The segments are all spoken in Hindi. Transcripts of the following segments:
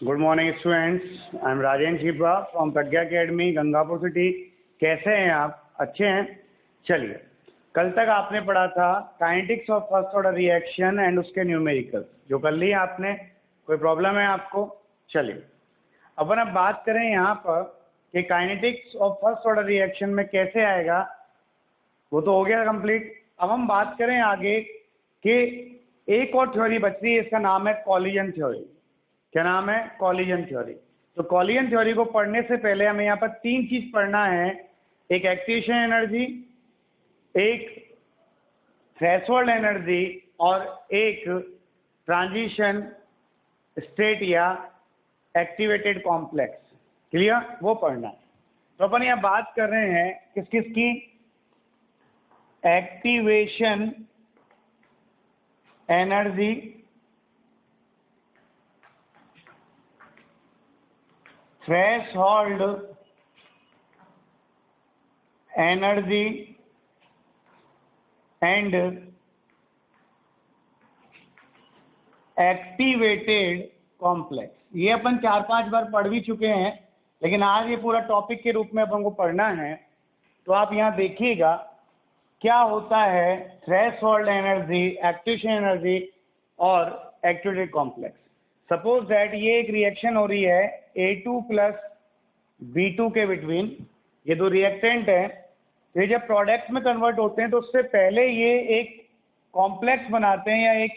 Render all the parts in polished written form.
Good morning students, I am Rajendra Shifa from Pragya academy Gangapur city. कैसे हैं आप? अच्छे हैं। चलिए, कल तक आपने पढ़ा था kinetics of first order reaction and उसके न्यूमेरिकल, जो कर लिया आपने। कोई प्रॉब्लम है आपको? चलिए, अपन अब बात करें यहाँ पर कि kinetics of first order reaction में कैसे आएगा। वो तो हो गया कंप्लीट। अब हम बात करें आगे कि एक और थ्योरी बच रही है, इसका नाम है कॉलिजन थ्योरी। क्या नाम है? Collision theory. तो कॉलिजन थ्योरी को पढ़ने से पहले हमें यहाँ पर तीन चीज पढ़ना है। एक एक्टिवेशन एनर्जी, एक थ्रेशोल्ड एनर्जी और एक ट्रांजिशन स्टेट या एक्टिवेटेड कॉम्प्लेक्स। क्लियर? वो पढ़ना है। तो अपन यहाँ बात कर रहे हैं किस किस की? Activation energy, threshold energy and activated complex. ये अपन 4-5 बार पढ़ भी चुके हैं, लेकिन आज ये पूरा टॉपिक के रूप में अपन को पढ़ना है। तो आप यहाँ देखिएगा क्या होता है थ्रेशोल्ड एनर्जी, एक्टिवेशन एनर्जी और एक्टिवेटेड कॉम्प्लेक्स। सपोज दैट ये एक रिएक्शन हो रही है A2 प्लस B2 के बिटवीन। ये दो रिएक्टेंट हैं। ये जब प्रोडक्ट में कन्वर्ट होते हैं तो उससे पहले ये एक कॉम्प्लेक्स बनाते हैं या एक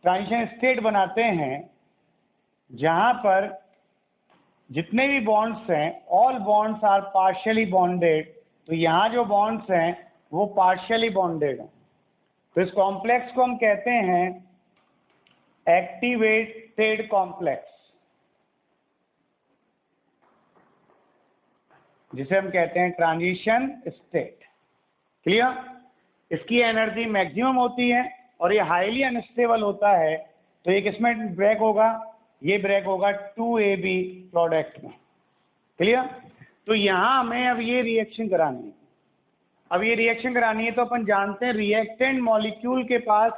ट्रांजिशन स्टेट बनाते हैं, जहां पर जितने भी बॉन्ड्स हैं all bonds are partially bonded. तो यहाँ जो बॉन्ड्स हैं वो पार्शियली बॉन्डेड हैं। तो इस कॉम्प्लेक्स को हम कहते हैं एक्टिवेटेड कॉम्प्लेक्स, जिसे हम कहते हैं ट्रांजिशन स्टेट। क्लियर? इसकी एनर्जी मैक्सिमम होती है और ये हाईली अनस्टेबल होता है। तो ये किसमें ब्रेक होगा? ये ब्रेक होगा 2AB प्रोडक्ट में। क्लियर? तो यहाँ हमें अब ये रिएक्शन करानी है। अब ये रिएक्शन करानी है तो अपन जानते हैं रिएक्टेंट मॉलिक्यूल के पास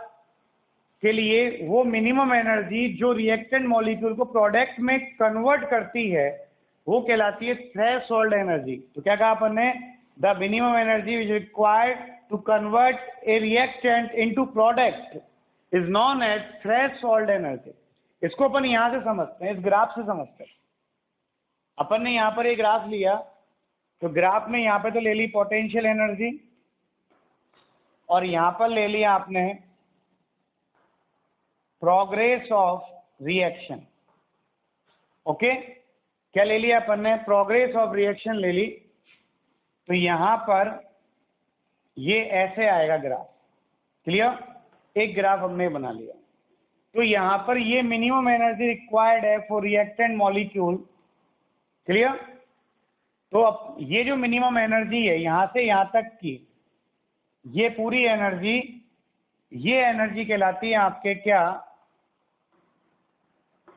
के लिए वो मिनिमम एनर्जी जो रिएक्टेंट मॉलिक्यूल को प्रोडक्ट में कन्वर्ट करती है वो कहलाती है थ्रेशोल्ड एनर्जी। तो क्या कहा अपन ने? The minimum energy which required to convert a reactant into product is known as threshold energy. इसको अपन यहाँ से समझते हैं, इस ग्राफ से समझते हैं। अपन ने यहाँ पर एक ग्राफ लिया, तो ग्राफ में यहाँ पे तो ले ली पोटेंशियल एनर्जी और यहाँ पर ले लिया आपने प्रोग्रेस ऑफ रिएक्शन। ओके, क्या ले लिया अपन ने? प्रोग्रेस ऑफ रिएक्शन ले ली। तो यहाँ पर ये ऐसे आएगा ग्राफ। क्लियर? एक ग्राफ हमने बना लिया। तो यहाँ पर ये मिनिमम एनर्जी रिक्वायर्ड है फॉर रिएक्टेंट मॉलिक्यूल। क्लियर? तो अब ये जो मिनिमम एनर्जी है यहाँ से यहाँ तक की, ये पूरी एनर्जी, ये एनर्जी कहलाती है आपके क्या?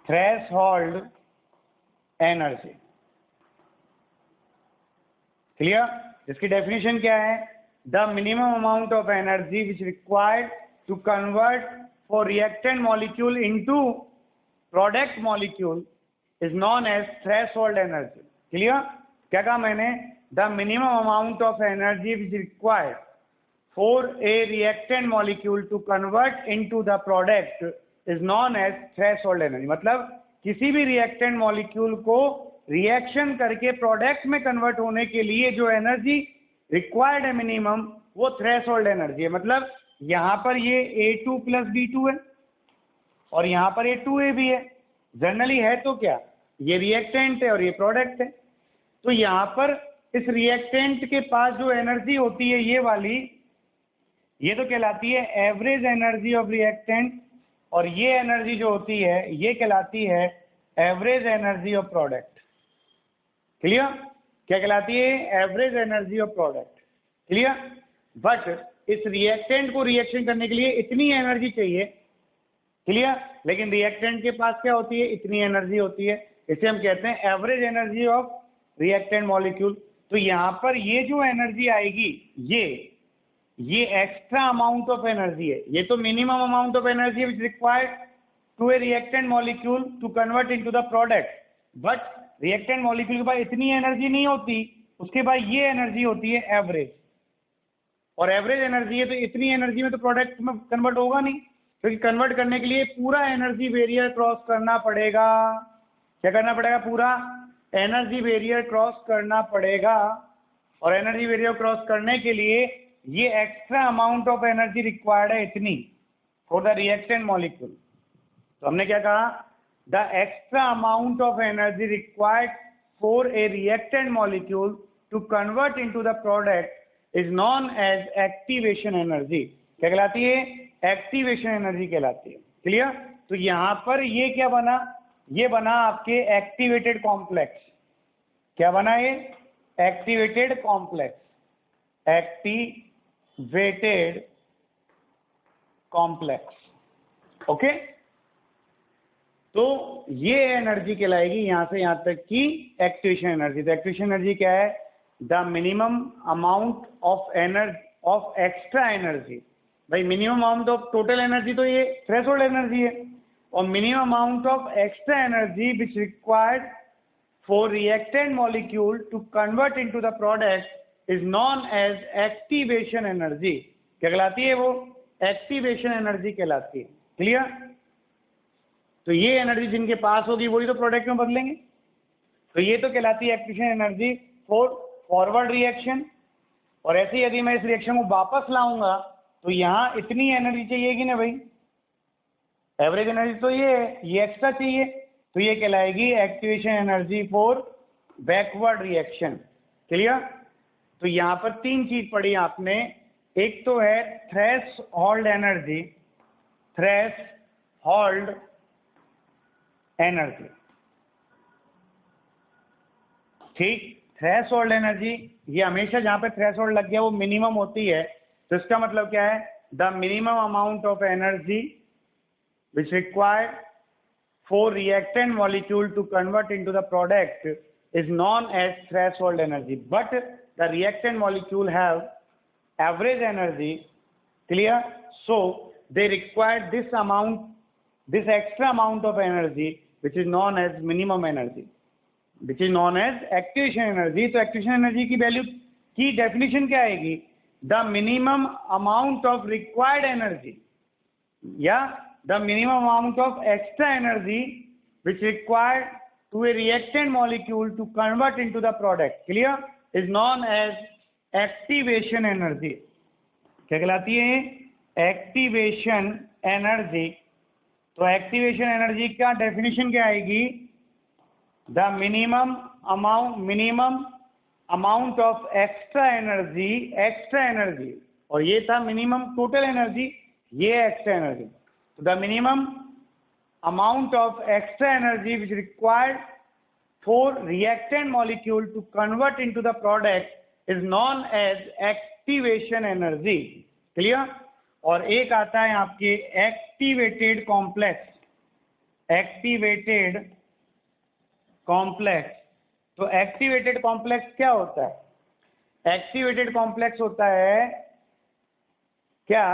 Threshold energy. क्लियर? इसकी डेफिनेशन क्या है? The minimum amount of energy which required to convert for reactant molecule into product molecule is known as threshold energy. Clear? क्या कहा मैंने? The minimum amount of energy which required for a reactant molecule to convert into the product is known as threshold energy. मतलब किसी भी रिएक्टेंट मॉलिक्यूल को रिएक्शन करके प्रोडक्ट में कन्वर्ट होने के लिए जो एनर्जी रिक्वायर्ड है मिनिमम, वो थ्रेशोल्ड एनर्जी है। मतलब यहाँ पर ये A2 प्लस B2 है और यहाँ पर ये 2A भी है। जनरली है तो क्या? ये रिएक्टेंट है और ये प्रोडक्ट है। तो यहाँ पर इस रिएक्टेंट के पास जो एनर्जी होती है ये वाली, ये तो कहलाती है एवरेज एनर्जी ऑफ रिएक्टेंट, और ये एनर्जी जो होती है ये कहलाती है average energy of product. Clear? क्या कहलाती है? Average energy of product. Clear? But इस रिएक्टेंट को रिएक्शन करने के लिए इतनी एनर्जी चाहिए। क्लियर? लेकिन रिएक्टेंट के पास क्या होती है? इतनी एनर्जी होती है। इसे हम कहते हैं average energy of reactant molecule. तो यहाँ पर ये जो एनर्जी आएगी ये एक्स्ट्रा अमाउंट ऑफ एनर्जी है। ये तो minimum amount of energy which required to a reactant molecule to convert into the product, but reactant molecule के पास इतनी एनर्जी नहीं होती, उसके पास ये एनर्जी होती है एवरेज, और एवरेज एनर्जी है तो इतनी एनर्जी में तो प्रोडक्ट में कन्वर्ट होगा नहीं, क्योंकि कन्वर्ट करने के लिए पूरा एनर्जी बैरियर क्रॉस करना पड़ेगा। क्या करना पड़ेगा? पूरा एनर्जी बैरियर क्रॉस करना पड़ेगा, और एनर्जी बैरियर क्रॉस करने के लिए ये extra amount of energy required है इतनी फॉर द रिएक्टेंट मॉलिक्यूल। तो हमने क्या कहा? The extra amount of energy required for a reactant molecule to convert into the product is known as activation energy. क्या कहलाती है? एक्टिवेशन एनर्जी कहलाती है। क्लियर? तो यहां पर ये क्या बना? ये बना आपके एक्टिवेटेड कॉम्प्लेक्स। क्या बना ये? Activated complex, activated complex. Okay, तो ये एनर्जी कहलाएगी यहां से यहां तक की एक्टिवेशन एनर्जी। तो एक्टिवेशन एनर्जी क्या है? The minimum amount of energy of extra energy. भाई minimum amount of total energy तो ये थ्रेशोल्ड एनर्जी है, और minimum amount of extra energy which required for reactant molecule to convert into the product is known as activation energy. क्या कहलाती है वो? एक्टिवेशन एनर्जी कहलाती है। क्लियर? तो ये एनर्जी जिनके पास होगी वही तो प्रोडक्ट में बदलेंगे। तो ये तो कहलाती है activation energy for forward reaction. और ऐसे ही यदि मैं इस रिएक्शन को वापस लाऊंगा तो यहाँ इतनी एनर्जी चाहिएगी ना भाई, एवरेज एनर्जी तो ये एक्स्ट्रा चाहिए, तो ये कहलाएगी activation energy for backward reaction. Clear? तो यहाँ पर तीन चीज पढ़ी आपने। एक तो है थ्रेशोल्ड एनर्जी, थ्रेशोल्ड एनर्जी। ठीक, थ्रेशोल्ड एनर्जी ये हमेशा जहां पे थ्रेशोल्ड लग गया वो मिनिमम होती है। तो इसका मतलब क्या है? The minimum amount of energy which required for reactant molecule to convert into the product is known as threshold energy, but the reactant molecule have average energy. Clear? So they require this extra amount of energy which is known as minimum energy, which is known as activation energy। तो activation energy की वैल्यू की डेफिनेशन क्या आएगी? the minimum amount of required energy या the minimum amount of extra energy which required to a reactant molecule to convert into the product, clear, is known as activation energy। क्या कहलाती है? Activation energy. तो एक्टिवेशन एनर्जी का डेफिनेशन क्या आएगी? The minimum amount of extra energy, और ये था मिनिमम टोटल एनर्जी, ये एक्स्ट्रा एनर्जी। तो the minimum amount of extra energy which required for reactant molecule to convert into the product is known as activation energy. Clear? और एक आता है आपके एक्टिवेटेड कॉम्प्लेक्स। Activated complex. तो एक्टिवेटेड कॉम्प्लेक्स क्या होता है? एक्टिवेटेड कॉम्प्लेक्स होता है क्या?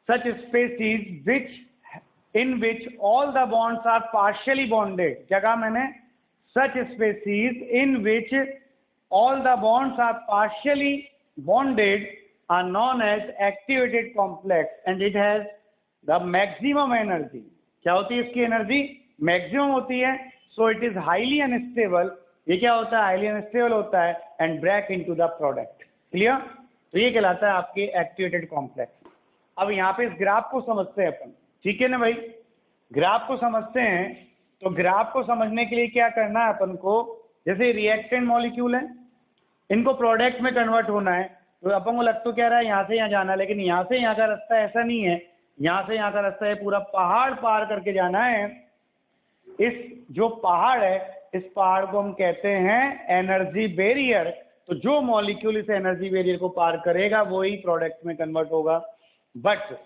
सच species in which all the bonds are partially bonded। क्या कहा मैंने? Such species in which all the bonds are partially bonded are known as activated complex and it has the maximum energy। क्या होती है इसकी एनर्जी? मैक्सिमम होती है। so it is highly unstable। ये क्या होता है? हाईली अनस्टेबल होता है and break into the product. Clear? तो ये कहलाता है आपके एक्टिवेटेड कॉम्प्लेक्स। अब यहाँ पे इस ग्राफ को समझते हैं अपन, ठीक है ना भाई? ग्राफ को समझते हैं। तो ग्राफ को समझने के लिए क्या करना है अपन को? जैसे रिएक्टेंट मॉलिक्यूल है, इनको प्रोडक्ट में कन्वर्ट होना है, तो अपन को लग तो क्या रहा है यहाँ से यहाँ जाना, लेकिन यहाँ से यहाँ का रास्ता ऐसा नहीं है। यहाँ से यहाँ का रास्ता है पूरा पहाड़ पार करके जाना है। इस जो पहाड़ है, इस पहाड़ को हम कहते हैं एनर्जी बैरियर। तो जो मॉलिक्यूल इस एनर्जी बैरियर को पार करेगा वही प्रोडक्ट में कन्वर्ट होगा। बट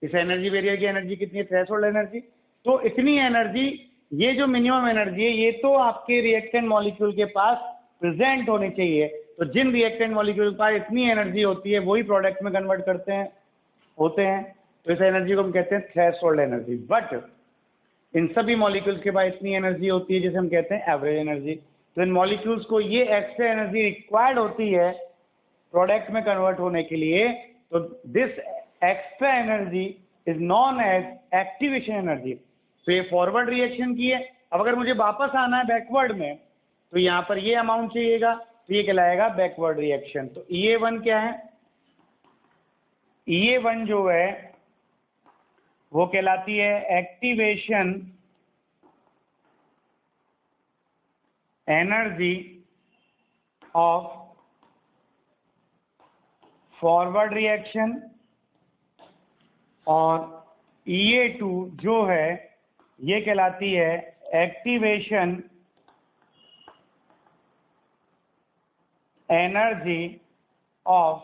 इस एनर्जी बैरियर की एनर्जी कितनी है? Threshold energy. तो इतनी एनर्जी, ये जो मिनिमम एनर्जी है, ये तो आपके रिएक्टेंट मॉलिक्यूल के पास प्रेजेंट होनी चाहिए। तो जिन रिएक्टेंट मॉलिक्यूल के पास इतनी एनर्जी होती है वही प्रोडक्ट में कन्वर्ट होते हैं। तो इस एनर्जी को हम कहते हैं थ्रेशोल्ड एनर्जी। बट इन सभी मॉलिक्यूल्स के पास इतनी एनर्जी होती है जिसे हम कहते हैं एवरेज एनर्जी। तो इन मॉलिक्यूल्स को ये एक्स्ट्रा एनर्जी रिक्वायर्ड होती है प्रोडक्ट में कन्वर्ट होने के लिए। तो this extra energy is known as activation energy. तो ये फॉरवर्ड रिएक्शन की है। अब अगर मुझे वापस आना है बैकवर्ड में तो यहाँ पर ये अमाउंट चाहिएगा, तो ये कहलाएगा बैकवर्ड रिएक्शन। तो EA1 क्या है? EA1 जो है वो कहलाती है activation energy of forward reaction, और EA2 जो है ये कहलाती है activation energy of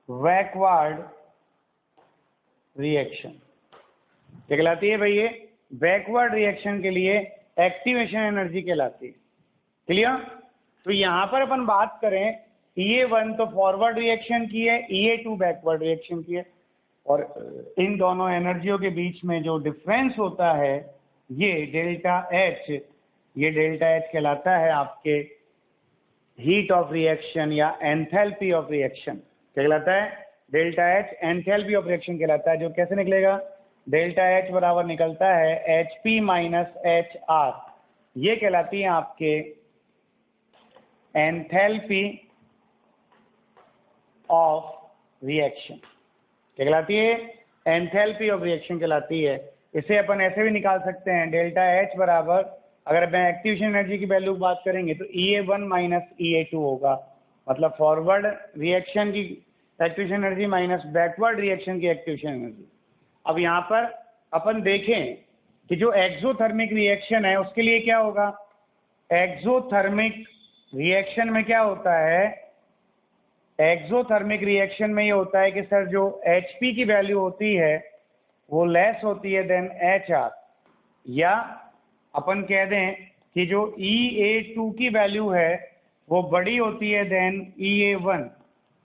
backward reaction. क्या कहलाती है भाई? ये बैकवर्ड रिएक्शन के लिए एक्टिवेशन एनर्जी कहलाती है। क्लियर? तो यहां पर अपन बात करें EA1 तो फॉरवर्ड रिएक्शन की है, EA2 बैकवर्ड रिएक्शन की है, और इन दोनों एनर्जियों के बीच में जो डिफरेंस होता है ये डेल्टा H, ये डेल्टा H कहलाता है आपके हीट ऑफ रिएक्शन या एंथैल्पी ऑफ रिएक्शन। क्या कहलाता है? Delta H enthalpy of reaction कहलाता है। जो कैसे निकलेगा? डेल्टा H बराबर निकलता है HP माइनस HR। ये कहलाती है आपके एंथैल्पी ऑफ रिएक्शन। क्या कहलाती है? एंथैल्पी ऑफ रिएक्शन कहलाती है। इसे अपन ऐसे भी निकाल सकते हैं, डेल्टा H बराबर, अगर मैं एक्टिवेशन एनर्जी की वैल्यू की बात करेंगे तो EA1 माइनस EA2 होगा, मतलब फॉरवर्ड रिएक्शन की activation energy minus backward reaction की एक्टिवेशन एनर्जी। अब यहाँ पर अपन देखें कि जो एक्सोथर्मिक रिएक्शन है उसके लिए क्या होगा? एक्सोथर्मिक रिएक्शन में क्या होता है? एक्सोथर्मिक रिएक्शन में ये होता है कि सर जो HP की वैल्यू होती है वो लेस होती है देन HR, या अपन कह दें कि जो EA2 की वैल्यू है वो बड़ी होती है देन EA1।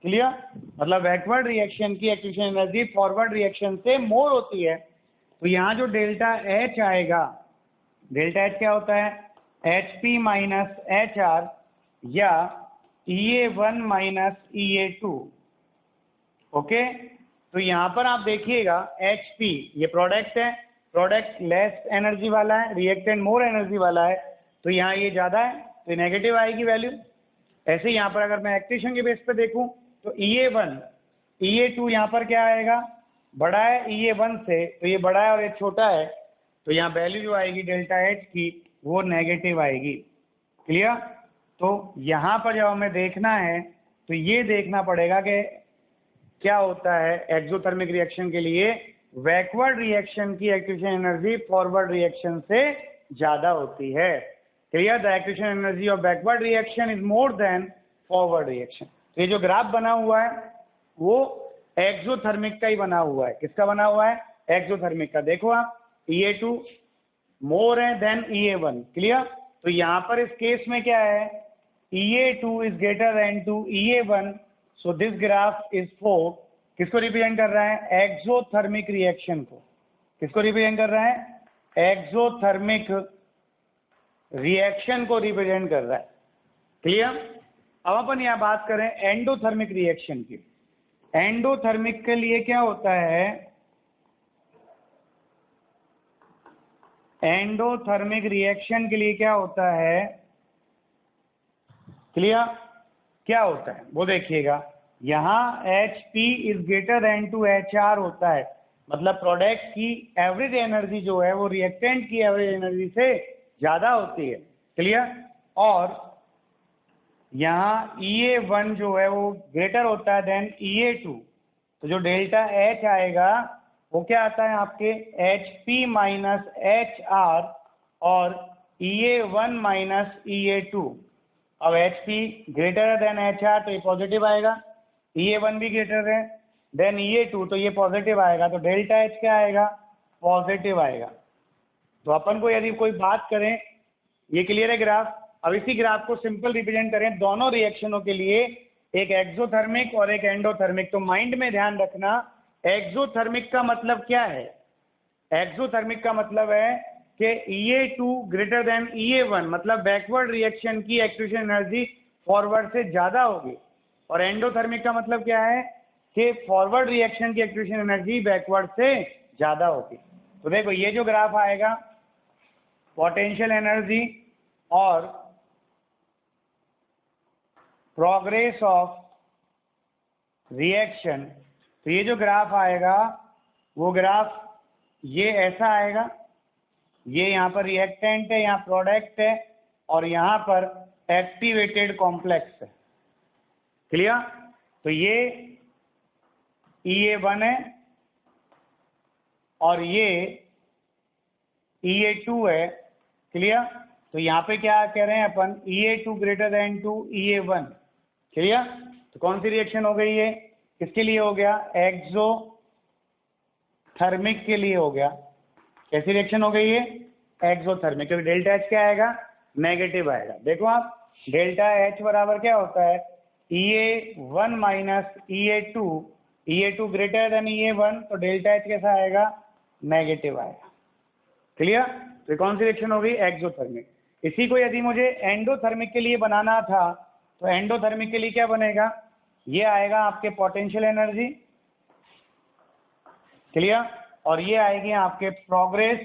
क्लियर? मतलब बैकवर्ड रिएक्शन की एक्टिवेशन एनर्जी फॉरवर्ड रिएक्शन से मोर होती है। तो यहाँ जो डेल्टा H आएगा, डेल्टा H क्या होता है? HP माइनस HR या EA1 माइनस EA2। ओके, तो यहाँ पर आप देखिएगा HP ये प्रोडक्ट है, प्रोडक्ट लेस एनर्जी वाला है, रिएक्टेंट मोर एनर्जी वाला है, तो यहाँ ये ज़्यादा है तो नेगेटिव आएगी वैल्यू। ऐसे यहाँ पर अगर मैं एक्टिवेशन के बेस पे देखूँ तो EA1 EA2 यहाँ पर क्या आएगा? बड़ा है EA1 से, तो ये बड़ा है और ये छोटा है, तो यहाँ वैल्यू जो आएगी डेल्टा H की वो नेगेटिव आएगी। क्लियर? तो यहाँ पर जब हमें देखना है तो ये देखना पड़ेगा कि क्या होता है एक्सोथर्मिक रिएक्शन के लिए बैकवर्ड रिएक्शन की एक्टिवेशन एनर्जी फॉरवर्ड रिएक्शन से ज़्यादा होती है। Clear? The activation energy of backward reaction is more than forward reaction. तो ये जो ग्राफ बना हुआ है वो एक्सोथर्मिक का ही बना हुआ है। किसका बना हुआ है? एक्सोथर्मिक का। देखो आप EA2 मोर है देन EA1। क्लियर? तो यहाँ पर इस केस में क्या है? EA2 is greater than to EA1, so this graph is for, किसको रिप्रेजेंट कर रहा है? एक्सोथर्मिक रिएक्शन को। किसको रिप्रेजेंट कर रहा है? एक्सोथर्मिक रिएक्शन को रिप्रेजेंट कर रहा है। क्लियर? अब अपन यहाँ बात करें एंडोथर्मिक रिएक्शन की। एंडोथर्मिक के लिए क्या होता है? एंडोथर्मिक रिएक्शन के लिए क्या होता है? क्लियर? क्या होता है वो देखिएगा। यहाँ HP is greater than to HR होता है, मतलब प्रोडक्ट की एवरेज एनर्जी जो है वो रिएक्टेंट की एवरेज एनर्जी से ज़्यादा होती है। क्लियर? और यहाँ EA1 जो है वो ग्रेटर होता है देन EA2, तो जो डेल्टा H आएगा वो क्या आता है आपके? HP माइनस HR और EA1 माइनस EA2। अब HP ग्रेटर है देन HR तो ये पॉजिटिव आएगा, EA1 भी ग्रेटर है देन EA2 तो ये पॉजिटिव आएगा, तो डेल्टा H क्या आएगा? पॉजिटिव आएगा। तो अपन को यदि कोई बात करें, ये क्लियर है ग्राफ? अब इसी ग्राफ को सिंपल रिप्रेजेंट करें दोनों रिएक्शनों के लिए, एक एक्सोथर्मिक और एक एंडोथर्मिक। तो माइंड में ध्यान रखना एक्सोथर्मिक का मतलब क्या है? एक्सोथर्मिक का मतलब है कि EA2 ग्रेटर देन EA1, मतलब बैकवर्ड रिएक्शन की एक्टिवेशन एनर्जी फॉरवर्ड से ज़्यादा होगी। और एंडोथर्मिक का मतलब क्या है कि फॉरवर्ड रिएक्शन की एक्टिवेशन एनर्जी बैकवर्ड से ज़्यादा होगी। तो देखो ये जो ग्राफ आएगा पोटेंशियल एनर्जी और प्रोग्रेस ऑफ रिएक्शन, तो ये जो ग्राफ आएगा वो ग्राफ ये ऐसा आएगा। ये यहाँ पर रिएक्टेंट है, यहाँ प्रोडक्ट है, और यहाँ पर एक्टिवेटेड कॉम्प्लेक्स है। क्लियर? तो ये EA1 है और ये EA2 है। क्लियर? तो यहाँ पे क्या कह रहे हैं अपन, EA2 greater than to EA1। Clear? तो कौन सी रिएक्शन हो गई ये, किसके लिए हो गया, एक्सोथर्मिक के लिए हो गया। कैसी रिएक्शन हो गई ये, एक्सोथर्मिक, क्योंकि डेल्टा H क्या आएगा, नेगेटिव आएगा। देखो आप, डेल्टा H बराबर क्या होता है, EA1 minus EA2, EA2 greater then EA1, तो डेल्टा H कैसा आएगा, नेगेटिव आएगा। क्लियर? तो कौन सी रिएक्शन हो गई, एक्सोथर्मिक। इसी को यदि मुझे एंडोथर्मिक के लिए बनाना था, तो एंडोथर्मिक के लिए क्या बनेगा, ये आएगा आपके पोटेंशियल एनर्जी। क्लियर? और ये आएगी आपके प्रोग्रेस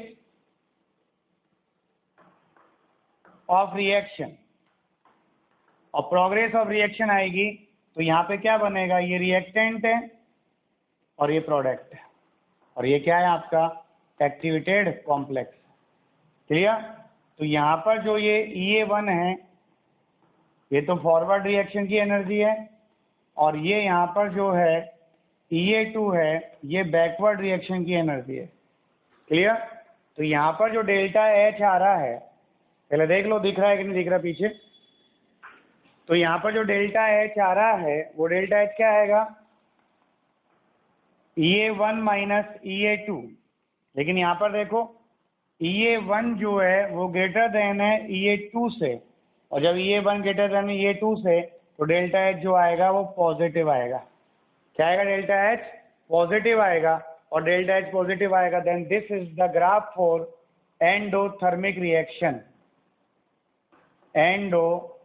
ऑफ रिएक्शन, और प्रोग्रेस ऑफ रिएक्शन आएगी तो यहाँ पे क्या बनेगा, ये रिएक्टेंट है और ये प्रोडक्ट है, और ये क्या है आपका एक्टिवेटेड कॉम्प्लेक्स। क्लियर? तो यहाँ पर जो ये EA1 है ये तो फॉरवर्ड रिएक्शन की एनर्जी है, और ये यहाँ पर जो है EA2 है ये बैकवर्ड रिएक्शन की एनर्जी है। क्लियर? तो यहाँ पर जो डेल्टा H आ रहा है, पहले देख लो दिख रहा है कि नहीं दिख रहा पीछे। तो यहाँ पर जो डेल्टा H आ रहा है वो डेल्टा H क्या आएगा, EA1 माइनस EA2। लेकिन यहाँ पर देखो EA1 जो है वो ग्रेटर देन है EA2 से, और जब EA1 ग्रेटर देन EA2 से तो डेल्टा H जो आएगा वो पॉजिटिव आएगा। क्या आएगा, डेल्टा H पॉजिटिव आएगा, और डेल्टा H पॉजिटिव आएगा, then this is the graph for endothermic reaction. Endothermic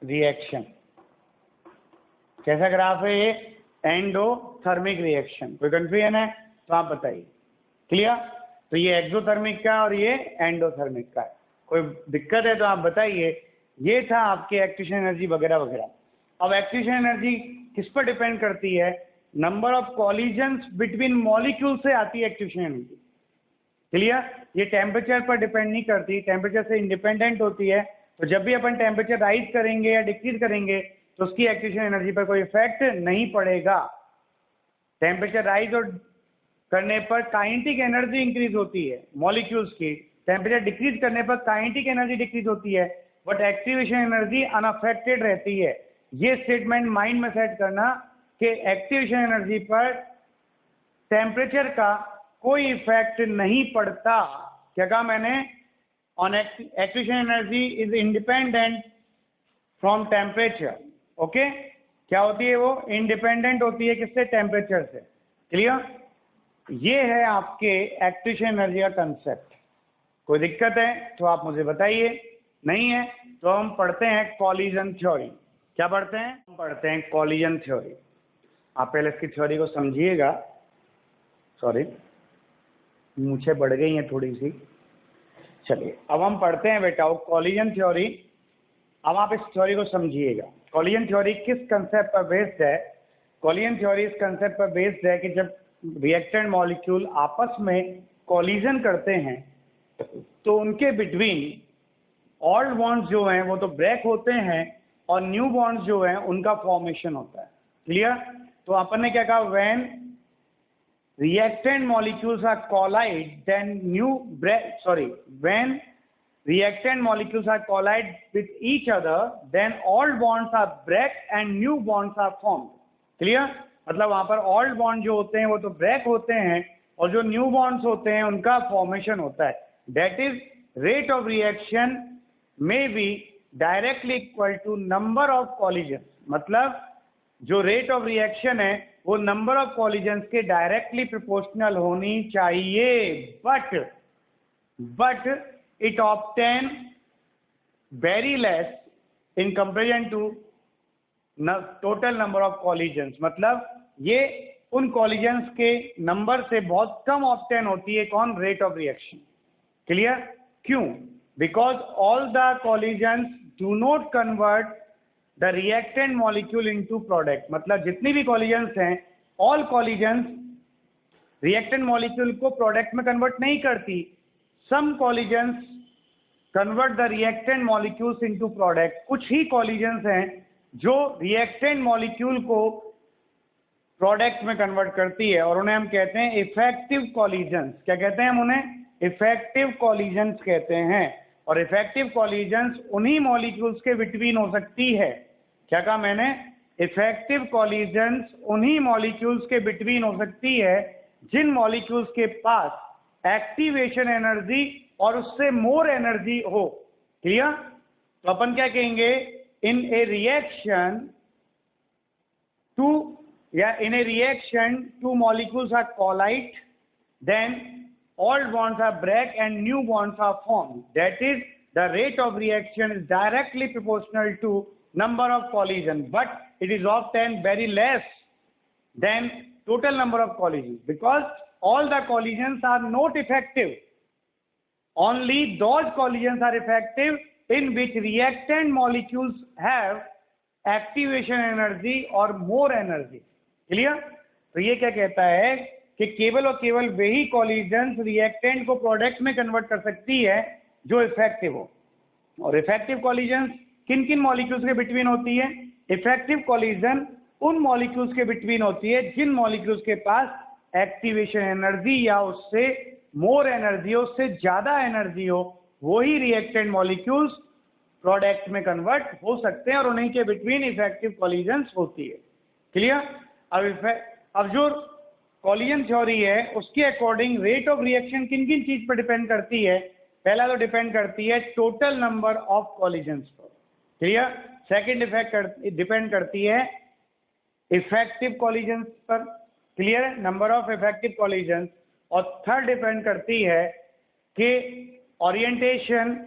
reaction कैसा ग्राफ है ये, एंडोथर्मिक रिएक्शन। कोई कंफ्यूजन है तो आप बताइए। क्लियर? तो ये एक्सोथर्मिक का और ये एंडोथर्मिक का है, कोई दिक्कत है तो आप बताइए। ये था आपके एक्टिवेशन एनर्जी वगैरह वगैरह। अब एक्टिवेशन एनर्जी किस पर डिपेंड करती है, number of collisions between molecule से आती है एक्टिवेशन एनर्जी। क्लियर? ये टेम्परेचर पर डिपेंड नहीं करती, टेम्परेचर से इंडिपेंडेंट होती है। तो जब भी अपन टेम्परेचर राइज करेंगे या डिक्रीज करेंगे तो उसकी एक्टिवेशन एनर्जी पर कोई इफेक्ट नहीं पड़ेगा। टेम्परेचर राइज और करने पर काइनेटिक एनर्जी इंक्रीज होती है मॉलिक्यूल्स की, टेम्परेचर डिक्रीज करने पर काइनेटिक एनर्जी डिक्रीज होती है, बट एक्टिवेशन एनर्जी अनअफेक्टेड रहती है। ये स्टेटमेंट माइंड में सेट करना कि एक्टिवेशन एनर्जी पर टेम्परेचर का कोई इफेक्ट नहीं पड़ता। क्या कहा मैंने, on activation energy is independent from temperature. Okay, क्या होती है वो, इंडिपेंडेंट होती है किससे, टेम्परेचर से। क्लियर? ये है आपके एक्टिवेशन एनर्जी का कंसेप्ट। कोई दिक्कत है तो आप मुझे बताइए, नहीं है तो हम पढ़ते हैं कॉलिजन थ्योरी। क्या पढ़ते हैं, हम पढ़ते हैं कॉलिजन थ्योरी। आप पहले इसकी थ्योरी को समझिएगा। सॉरी, मूछें बढ़ गई हैं थोड़ी सी। चलिए अब हम पढ़ते हैं बेटा कॉलिजन थ्योरी। अब आप इस थ्योरी को समझिएगा। कॉलिजन थ्योरी किस कंसेप्ट पर बेस्ड है, कॉलिजन थ्योरी इस कंसेप्ट पर बेस्ड है कि जब रिएक्टेंट मॉलिक्यूल आपस में कॉलिजन करते हैं तो उनके बिटवीन ओल्ड बॉन्ड्स जो हैं वो तो ब्रेक होते हैं और न्यू बॉन्ड्स जो हैं उनका फॉर्मेशन होता है। क्लियर? तो अपन ने क्या कहा, when reactant molecules are collide then when reactant molecules are collide with each other then old bonds are break and new bonds are formed। clear? मतलब वहां पर old bond जो होते हैं वो तो break होते हैं और जो new bonds होते हैं उनका formation होता है। that is rate of reaction may be directly equal to number of collisions। मतलब जो rate of reaction है वो नंबर ऑफ कॉलिजन्स के डायरेक्टली प्रोपोर्शनल होनी चाहिए, but it obtain very less in comparison to total number of collisions. मतलब ये उन कॉलिजन्स के नंबर से बहुत कम ऑब्टेन होती है। कौन? Rate of reaction. क्लियर? क्यों? Because all the collisions do not convert the reactant molecule into product. मतलब जितनी भी कॉलिजन्स हैं, ऑल कॉलिजन्स रिएक्टेंट मॉलिक्यूल को प्रोडक्ट में कन्वर्ट नहीं करती। Some collisions convert the reactant molecules into product. कुछ ही कॉलिजन्स हैं जो रिएक्टेंट मॉलिक्यूल को प्रोडक्ट में कन्वर्ट करती है, और उन्हें हम कहते हैं इफेक्टिव कॉलिजन्स। क्या कहते हैं हम उन्हें? इफेक्टिव कॉलिजन्स कहते हैं। और इफेक्टिव कॉलिजन्स उन्हीं मॉलिक्यूल्स के बिटवीन हो सकती है। क्या कहा मैंने? इफेक्टिव कॉलिजन्स उन्हीं मॉलिक्यूल्स के बिटवीन हो सकती है जिन मॉलिक्यूल्स के पास एक्टिवेशन एनर्जी और उससे मोर एनर्जी हो। क्लियर? तो अपन क्या कहेंगे? In a reaction two molecules are collide, then old bonds are break and new bonds are formed. That is, the rate of reaction is directly proportional to number of collisions, but it is often very less than total number of collisions, because all the collisions are not effective. Only those collisions are effective in which reactant molecules have activation energy और मोर एनर्जी। क्लियर? तो ये क्या कहता है कि केवल और केवल वही कॉलिजन्स रिएक्टेंट को प्रोडक्ट में कन्वर्ट कर सकती है जो इफेक्टिव हो। और इफेक्टिव कॉलिजन्स किन किन मॉलिक्यूल्स के बिटवीन होती है? इफेक्टिव कॉलिजन उन मॉलिक्यूल्स के बिटवीन होती है जिन मॉलिक्यूल्स के पास एक्टिवेशन एनर्जी या उससे मोर एनर्जी हो, उससे ज्यादा एनर्जी हो, वही रिएक्टेंट मॉलिक्यूल्स प्रोडक्ट में कन्वर्ट हो सकते हैं और उन्हीं के बिटवीन इफेक्टिव कॉलिजन्स होती है। क्लियर? अब जो कॉलिजन थ्योरी है उसके अकॉर्डिंग रेट ऑफ रिएक्शन किन किन चीज पर डिपेंड करती है? पहला तो डिपेंड करती है टोटल नंबर ऑफ कॉलिजन्स पर। क्लियर? सेकंड डिपेंड करती है इफेक्टिव कॉलिजन्स पर। Clear? Number of effective collisions. और थर्ड डिपेंड करती है कि orientation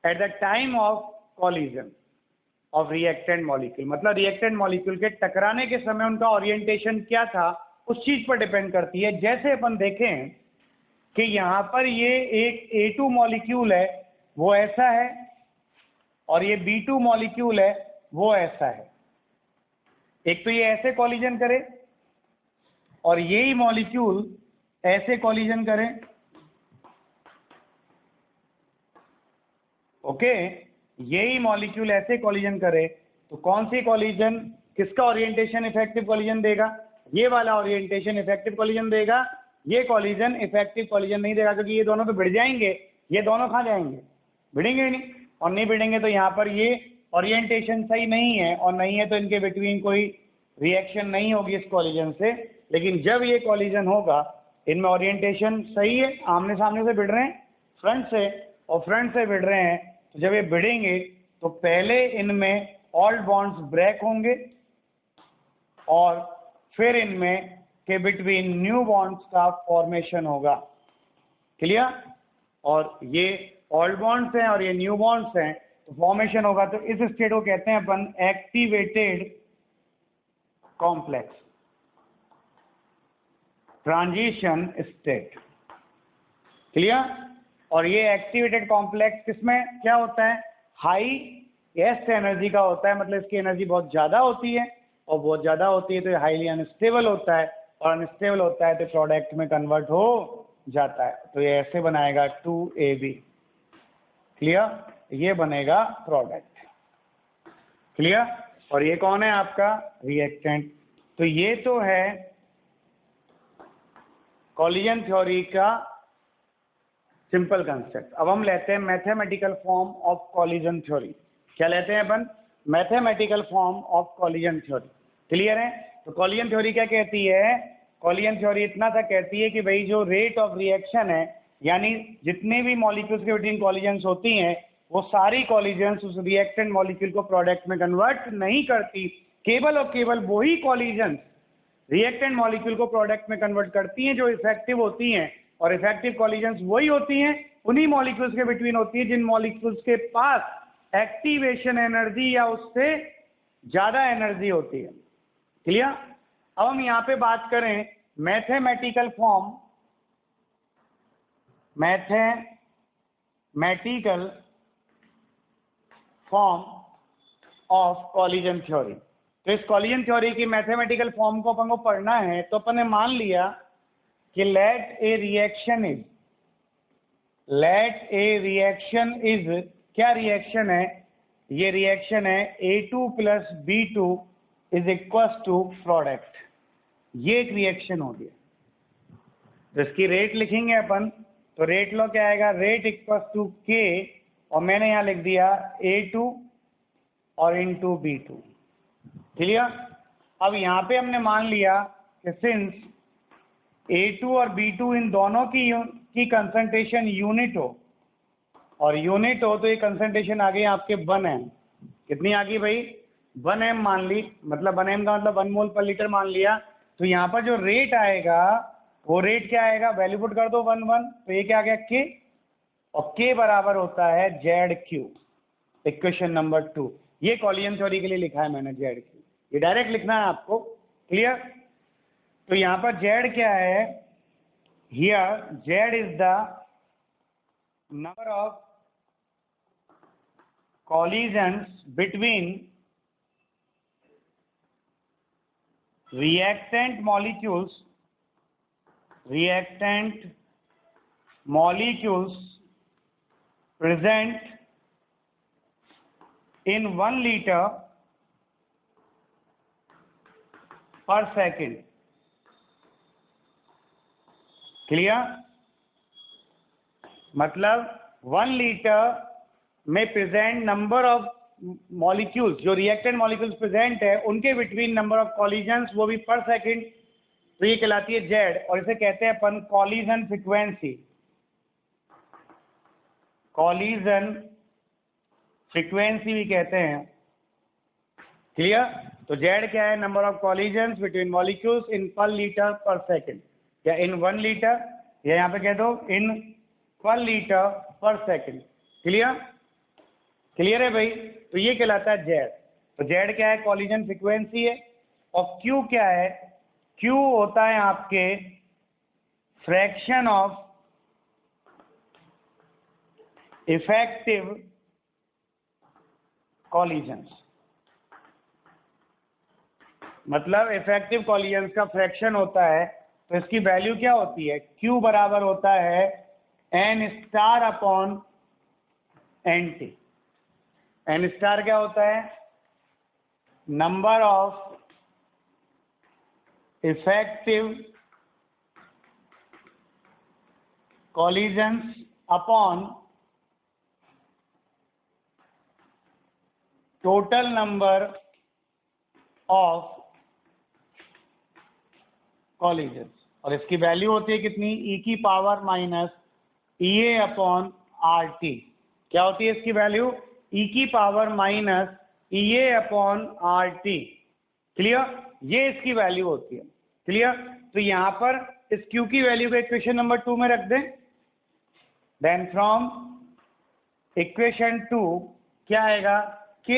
at the time of collision of reactant molecule. मतलब रिएक्टेंट मॉलिक्यूल के टकराने के समय उनका ओरिएंटेशन क्या था, उस चीज पर डिपेंड करती है। जैसे अपन देखें कि यहाँ पर ये एक A2 मॉलिक्यूल है वो ऐसा है, और ये B2 मॉलिक्यूल है वो ऐसा है। एक तो ये ऐसे कॉलिजन करे और यही मॉलिक्यूल ऐसे कॉलिजन करे। ओके, यही मॉलिक्यूल ऐसे कॉलिजन करे तो कौन सी कॉलिजन, किसका ओरिएंटेशन इफेक्टिव कॉलिजन देगा? ये वाला ओरिएंटेशन इफेक्टिव कॉलिजन देगा। ये कॉलिजन इफेक्टिव कॉलिजन नहीं देगा, क्योंकि ये दोनों तो भिड़ जाएंगे। ये दोनों कहाँ जाएंगे? भिड़ेंगे ही नहीं। और नहीं भिड़ेंगे तो यहाँ पर ये ओरिएंटेशन सही नहीं है, और नहीं है तो इनके बिटवीन कोई रिएक्शन नहीं होगी इस कॉलिजन से। लेकिन जब ये कॉलिजन होगा, इनमें ओरिएंटेशन सही है, आमने सामने से भिड़ रहे हैं फ्रंट से, और फ्रंट से भिड़ रहे हैं, तो जब ये भिड़ेंगे तो पहले इनमें ऑल्ड बॉन्ड्स ब्रेक होंगे और फिर इनमें के बिटवीन न्यू बॉन्ड्स का फॉर्मेशन होगा। क्लियर? और ये ओल्ड बॉन्ड्स हैं और ये न्यू बॉन्ड्स हैं, तो फॉर्मेशन होगा। तो इस स्टेट को कहते हैं अपन activated complex, transition state. Clear? और ये एक्टिवेटेड कॉम्प्लेक्स किसमें क्या होता है? हाई एस एनर्जी का होता है। मतलब इसकी एनर्जी बहुत ज़्यादा होती है, और बहुत ज़्यादा होती है तो ये हाईली अनस्टेबल होता है, और अनस्टेबल होता है तो प्रोडक्ट में कन्वर्ट हो जाता है। तो ये ऐसे बनाएगा 2AB। क्लियर? ये बनेगा प्रोडक्ट। क्लियर? और ये कौन है आपका? रिएक्टेंट। तो ये तो है कॉलिजन थ्योरी का सिंपल कंसेप्ट। अब हम लेते हैं mathematical form of collision theory. क्या लेते हैं अपन? Mathematical form of collision theory. Clear है? तो कॉलिजन थ्योरी क्या कहती है? कॉलिजन थ्योरी इतना सा कहती है कि भाई जो रेट ऑफ रिएक्शन है, यानी जितने भी मॉलिक्यूल्स के बिटवीन कॉलिजन्स होती हैं, वो सारी कॉलिजन्स उस रिएक्टेंट मॉलिक्यूल को प्रोडक्ट में कन्वर्ट नहीं करती, केवल और केवल वही कॉलिजन रिएक्टेंट मॉलिक्यूल को प्रोडक्ट में कन्वर्ट करती हैं जो इफेक्टिव होती हैं, और इफेक्टिव कॉलिजन्स वही होती हैं, उन्हीं मॉलिक्यूल्स के बिटवीन होती है जिन मॉलिक्यूल्स के पास एक्टिवेशन एनर्जी या उससे ज्यादा एनर्जी होती है। क्लियर? अब हम यहाँ पे बात करें mathematical form of collision theory. तो इस कॉलिजन थ्योरी की मैथमेटिकल फॉर्म को अपन को पढ़ना है, तो अपन ने मान लिया कि लेट ए रिएक्शन इज क्या रिएक्शन है? ये रिएक्शन है A2 + B2 = प्रोडक्ट। ये एक रिएक्शन हो गया। तो इसकी रेट लिखेंगे अपन, तो रेट लो क्या आएगा? रेट = K, और मैंने यहाँ लिख दिया A2 और इंटू B2। क्लियर? अब यहाँ पे हमने मान लिया कि सिंस A2 और B2 इन दोनों की कंसंट्रेशन यूनिट हो, और यूनिट हो तो ये कंसंट्रेशन आ गई आपके 1 m। कितनी आ गई भाई? 1 m मान ली, मतलब 1 m का मतलब 1 मोल पर लीटर मान लिया। तो यहाँ पर जो रेट आएगा वो रेट क्या आएगा? वैल्यू पुट कर दो 1 तो ये क्या आ गया? K, और K बराबर होता है ZQ। Equation number 2। ये कॉलिजन थ्योरी के लिए लिखा है मैंने ZQ, ये डायरेक्ट लिखना है आपको। क्लियर? तो यहाँ पर Z क्या है? Here Z is the number of collisions between reactant molecules present in 1 liter per second। Clear? मतलब 1 लीटर में प्रेजेंट नंबर ऑफ मॉलिक्यूल्स, जो रिएक्टेंट मॉलिक्यूल्स प्रेजेंट है, उनके बिटवीन नंबर ऑफ कॉलिजन्स, वो भी पर सेकंड। तो ये कहलाती है जेड, और इसे कहते हैं अपन कॉलिजन फ्रीक्वेंसी। कॉलिजन फ्रीक्वेंसी भी कहते हैं। क्लियर? तो जेड क्या है? Number of collisions between molecules in पर लीटर पर सेकंड, या इन 1 लीटर, या यहाँ पे कह दो इन पर लीटर पर सेकंड। क्लियर? क्लियर है भाई? तो ये कहलाता है जेड। तो जेड क्या है? कॉलिजन फ्रीक्वेंसी है। और क्यू क्या है? क्यू होता है आपके फ्रैक्शन ऑफ इफेक्टिव कॉलिजन्स। मतलब इफेक्टिव कॉलिजन्स का फ्रैक्शन होता है। तो इसकी वैल्यू क्या होती है? क्यू बराबर होता है n*/nt। n स्टार क्या होता है? Number of effective collisions upon total number of collisions. और इसकी वैल्यू होती है कितनी? e⁻ क्या होती है इसकी वैल्यू? e⁻ clear? ये इसकी वैल्यू होती है। क्लियर? तो यहां पर इस Q की वैल्यू को इक्वेशन नंबर 2 में रख दें। देन फ्रॉम इक्वेशन 2 क्या आएगा? K =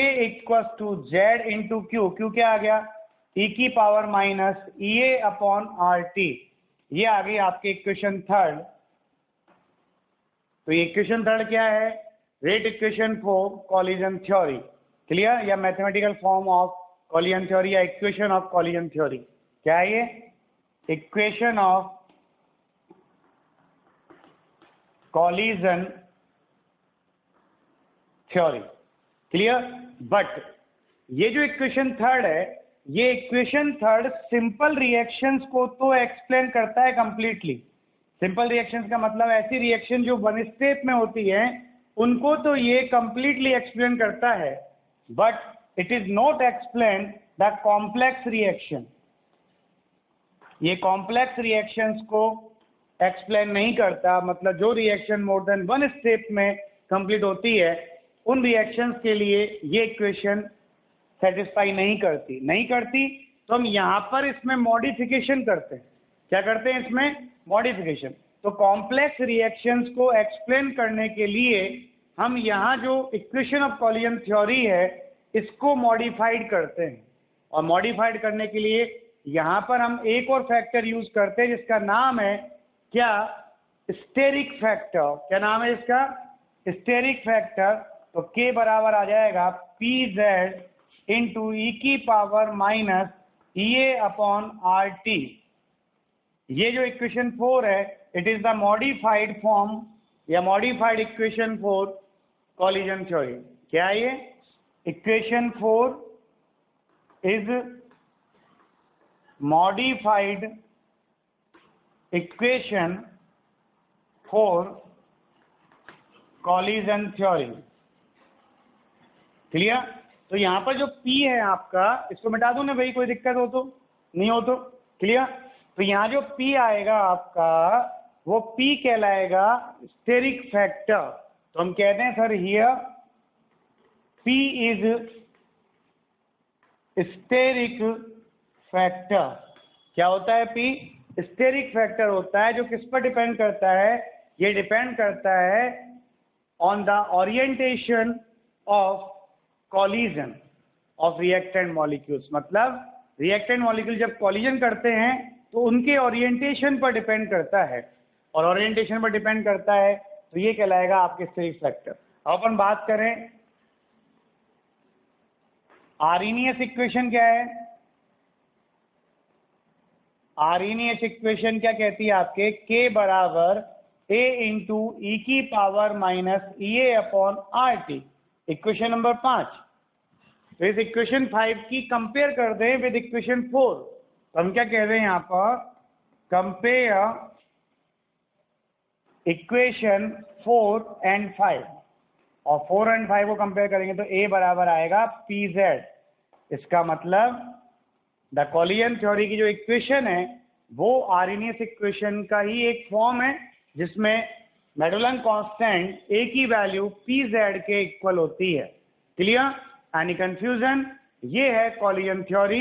Z × Q। Q क्या आ गया? e⁻ ये आ गई आपकी इक्वेशन 3। तो ये इक्वेशन 3 क्या है? Rate equation for collision theory. Clear? या mathematical form of collision theory, या इक्वेशन ऑफ कॉलिजन थ्योरी। क्या है ये? Equation of collision theory. Clear? But ये जो इक्वेशन 3 है, ये इक्वेशन 3 सिंपल रिएक्शंस को तो एक्सप्लेन करता है कंप्लीटली। सिंपल रिएक्शंस का मतलब ऐसी रिएक्शन जो 1 स्टेप में होती है, उनको तो ये कंप्लीटली एक्सप्लेन करता है, but it is not explain the complex reaction. ये कॉम्प्लेक्स रिएक्शंस को एक्सप्लेन नहीं करता। मतलब जो रिएक्शन मोर देन 1 स्टेप में कंप्लीट होती है, उन रिएक्शंस के लिए ये इक्वेशन सेटिस्फाई नहीं करती तो हम यहाँ पर इसमें मॉडिफिकेशन करते हैं। क्या करते हैं इसमें? मॉडिफिकेशन। तो कॉम्प्लेक्स रिएक्शंस को एक्सप्लेन करने के लिए हम यहाँ जो इक्वेशन ऑफ कॉलिजन थ्योरी है इसको मॉडिफाइड करते हैं, और मॉडिफाइड करने के लिए यहाँ पर हम एक और फैक्टर यूज करते हैं जिसका नाम है क्या? Steric factor. क्या नाम है इसका? Steric factor. तो K बराबर आ जाएगा PZ इंटू ई की power minus EA upon RT। ये जो इक्वेशन 4 है it is the modified form या modified equation for collision theory. क्या है ये? Equation 4 is modified equation for collision theory. Clear? तो यहाँ पर जो P है आपका, इसको मिटा दूं ना भाई, कोई दिक्कत हो तो? नहीं हो तो? क्लियर? तो यहाँ जो P आएगा आपका वो P कहलाएगा स्टेरिक फैक्टर। तो हम कहते हैं sir here P is steric factor. क्या होता है P? स्टेरिक फैक्टर होता है। जो किस पर डिपेंड करता है? ये डिपेंड करता है on the orientation of collision of reactant molecules. मतलब रिएक्टेंट मॉलिक्यूल जब कॉलिजन करते हैं तो उनके ओरिएंटेशन पर डिपेंड करता है, और ओरिएंटेशन पर डिपेंड करता है तो ये कहलाएगा आपके स्टेरिक फैक्टर। अब अपन बात करें आर्हेनियस इक्वेशन क्या है? आर्हेनियस इक्वेशन क्या कहती है आपके? K बराबर A इंटू ई की power minus EA upon RT। Equation number 5। तो इस इक्वेशन 5 की कंपेयर कर दें विद इक्वेशन 4। तो हम क्या कह रहे हैं यहाँ पर? कंपेयर इक्वेशन 4 एंड 5, और 4 एंड 5 को कंपेयर करेंगे तो A बराबर आएगा PZ। इसका मतलब द कॉलिजन थ्योरी की जो इक्वेशन है वो आर्हेनियस इक्वेशन का ही एक फॉर्म है जिसमें मेडुलन कांस्टेंट A की वैल्यू PZ के इक्वल होती है। क्लियर? Any confusion? ये है कॉलिजन थ्योरी।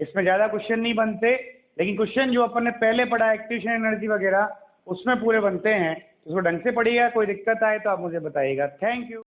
इसमें ज़्यादा क्वेश्चन नहीं बनते, लेकिन क्वेश्चन जो अपन ने पहले पढ़ा एक्टिवेशन एनर्जी वगैरह उसमें पूरे बनते हैं। उसको ढंग से पढ़िएगा। कोई दिक्कत आए तो आप मुझे बताइएगा। Thank you.